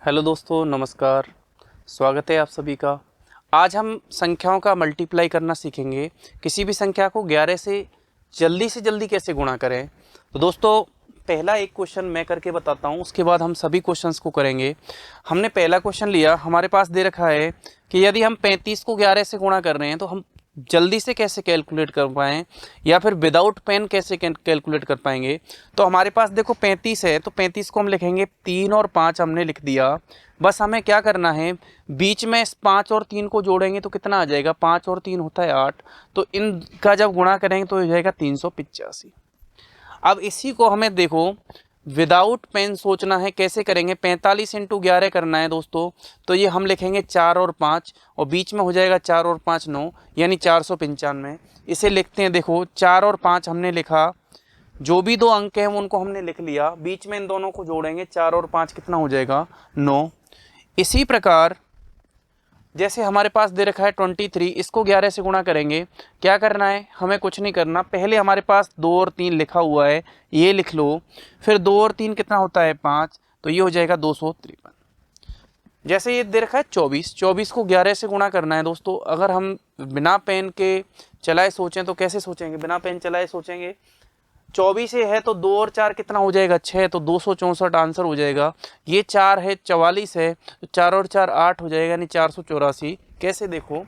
Hello दोस्तों, नमस्कार। स्वागत है आप सभी का। आज हम संख्याओं का मल्टीप्लाई करना सीखेंगे। किसी भी संख्या को 11 से जल्दी कैसे गुणा करें। तो दोस्तों, पहला एक क्वेश्चन मैं करके बताता हूँ, उसके बाद हम सभी क्वेश्चंस को करेंगे। हमने पहला क्वेश्चन लिया, हमारे पास दे रखा है कि यदि हम 35 को 11 से गुणा कर रहे हैं तो हम जल्दी से कैसे कैलकुलेट कर पाएँ या फिर विदाउट पेन कैसे कैलकुलेट कर पाएंगे। तो हमारे पास देखो 35 है, तो 35 को हम लिखेंगे 3 और 5 हमने लिख दिया। बस हमें क्या करना है, बीच में 5 और 3 को जोड़ेंगे तो कितना आ जाएगा, 5 और 3 होता है 8। तो इनका जब गुणा करेंगे तो हो जाएगा 385। अब इसी को हमें देखो विदाउट पेन सोचना है, कैसे करेंगे। 45 इंटू 11 करना है दोस्तों, तो ये हम लिखेंगे 4 और 5 और बीच में हो जाएगा 4 और 5 9, यानी 495। इसे लिखते हैं, देखो 4 और 5 हमने लिखा, जो भी दो अंक हैं उनको हमने लिख लिया, बीच में इन दोनों को जोड़ेंगे 4 और 5 कितना हो जाएगा 9। इसी प्रकार जैसे हमारे पास दे रखा है 23, इसको 11 से गुणा करेंगे। क्या करना है, हमें कुछ नहीं करना, पहले हमारे पास 2 और 3 लिखा हुआ है, ये लिख लो। फिर 2 और 3 कितना होता है 5, तो ये हो जाएगा 253। जैसे ये दे रखा है 24 को 11 से गुणा करना है दोस्तों। अगर हम बिना पेन के चलाए सोचें तो कैसे सोचेंगे, बिना पेन चलाए सोचेंगे। 24 है तो 2 और 4 कितना हो जाएगा 6, तो 264 आंसर हो जाएगा। ये 4 है, 44 है तो 4 और 4 8 हो जाएगा, यानी 484। कैसे, देखो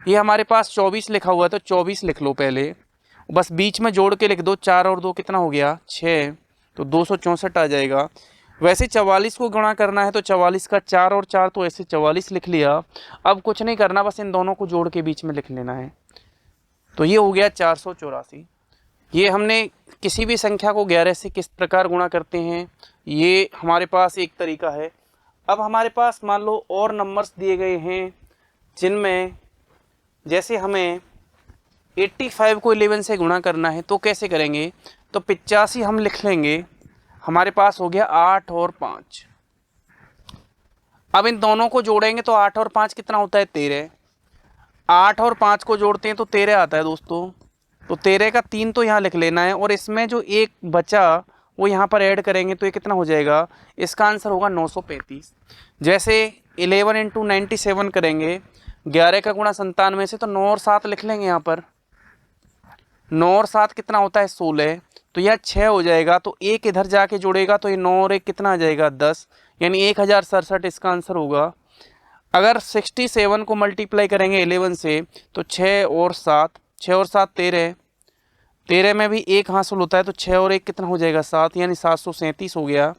ये हमारे पास 24 लिखा हुआ है तो 24 लिख लो पहले, बस बीच में जोड़ के लिख दो। 4 और 2 कितना हो गया 6, तो 264 आ जाएगा। वैसे 44 को गुणा करना है तो 44 का 4 और 4 तो ऐसे 44 लिख लिया। अब कुछ नहीं करना, बस इन दोनों को जोड़ के बीच में लिख लेना है, तो ये हो गया 484। ये हमने किसी भी संख्या को 11 से किस प्रकार गुणा करते हैं, ये हमारे पास एक तरीका है। अब हमारे पास मान लो और नंबर्स दिए गए हैं, जिनमें जैसे हमें 85 को 11 से गुणा करना है तो कैसे करेंगे। तो 85 हम लिख लेंगे, हमारे पास हो गया 8 और 5। अब इन दोनों को जोड़ेंगे तो 8 और 5 कितना होता है 13। 8 और 5 को जोड़ते हैं तो 13 आता है दोस्तों। तो 13 का 3 तो यहाँ लिख लेना है, और इसमें जो एक बचा वो यहाँ पर ऐड करेंगे तो ये कितना हो जाएगा, इसका आंसर होगा 935। जैसे 11 इंटू 97 करेंगे, 11 का गुणा 97 से, तो 9 और 7 लिख लेंगे यहाँ पर। 9 और 7 कितना होता है 16, तो यह 6 हो जाएगा। तो एक इधर जाके जुड़ेगा तो ये 9 और 1 कितना आ जाएगा 10, यानी 1067 इसका आंसर होगा। अगर 67 को मल्टीप्लाई करेंगे 11 से तो 6 और 7 13, 13 में भी एक हासिल होता है, तो 6 और 1 कितना हो जाएगा 7, यानी 737 हो गया।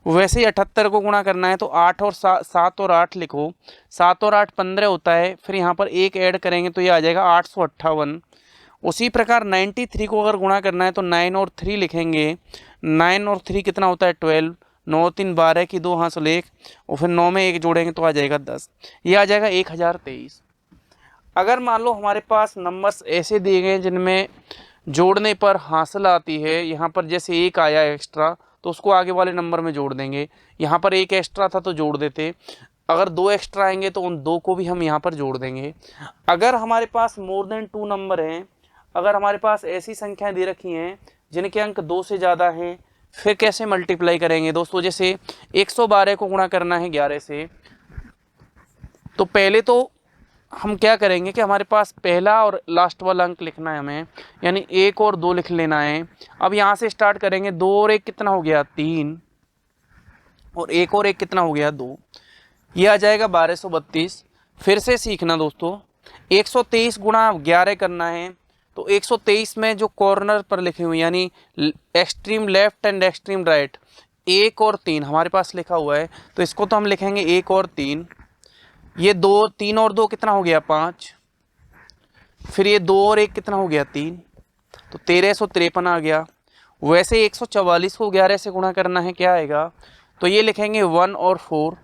वैसे ही 78 को गुणा करना है तो 8 और 7 और 8 लिखो, 7 और 8 15 होता है, फिर यहाँ पर एक ऐड करेंगे तो ये आ जाएगा 858। उसी प्रकार 93 को अगर गुणा करना है तो 9 और 3 लिखेंगे, 9 और 3 कितना होता है 12, 9 3 12 की 2 हासिल 1, और फिर 9 में 1 जोड़ेंगे तो आ जाएगा 10, ये आ जाएगा 1023। अगर मान लो हमारे पास नंबर्स ऐसे दिए गए जिनमें जोड़ने पर हासिल आती है, यहाँ पर जैसे 1 आया एक्स्ट्रा तो उसको आगे वाले नंबर में जोड़ देंगे। यहाँ पर 1 एक्स्ट्रा था तो जोड़ देते, अगर 2 एक्स्ट्रा आएंगे तो उन 2 को भी हम यहाँ पर जोड़ देंगे। अगर हमारे पास मोर देन 2 नंबर हैं, अगर हमारे पास ऐसी संख्याएं दे रखी हैं जिनके अंक 2 से ज़्यादा हैं, फिर कैसे मल्टीप्लाई करेंगे दोस्तों। जैसे 112 को गुणा करना है 11 से, तो पहले तो हम क्या करेंगे कि हमारे पास पहला और लास्ट वाला अंक लिखना है हमें, यानी 1 और 2 लिख लेना है। अब यहाँ से स्टार्ट करेंगे, 2 और 1 कितना हो गया 3, और 1 और 1 कितना हो गया 2, ये आ जाएगा 1232। फिर से सीखना दोस्तों, 123 गुणा 11 करना है, तो 123 में जो कॉर्नर पर लिखे हुए यानी extreme left and extreme right 1 और 3 हमारे पास लिखा हुआ है, तो इसको तो हम लिखेंगे 1 और 3। ये 2, 3 और 2 कितना हो गया 5, फिर ये 2 और 1 कितना हो गया 3, तो 1353 आ गया। वैसे 144 को 11 से गुणा करना है, क्या आएगा, तो ये लिखेंगे 1 और 4,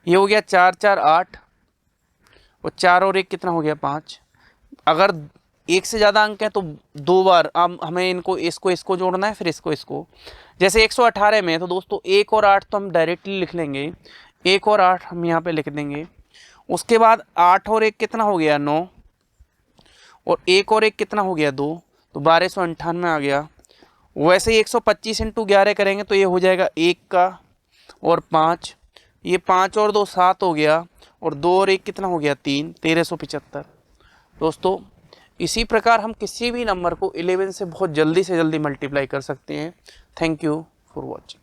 ये हो गया 4 4 8, और 4 और 1 कितना हो गया 5। अगर 1 से ज़्यादा अंक है तो 2 बार अब हमें इसको जोड़ना है, फिर इसको। जैसे 118 में तो दोस्तों 1 और 8 तो हम डायरेक्टली लिख लेंगे, 1 और 8 हम यहाँ पे लिख देंगे। उसके बाद 8 और 1 कितना हो गया 9, और 1 और 1 कितना हो गया 2, तो 1298 आ गया। वैसे ही 125 इंटू 11 करेंगे तो ये हो जाएगा 1 का और 5, ये 5 और 2 7 हो गया, और 2 और 1 कितना हो गया 3, 1375। दोस्तों इसी प्रकार हम किसी भी नंबर को 11 से बहुत जल्दी से जल्दी मल्टीप्लाई कर सकते हैं। Thank you for watching.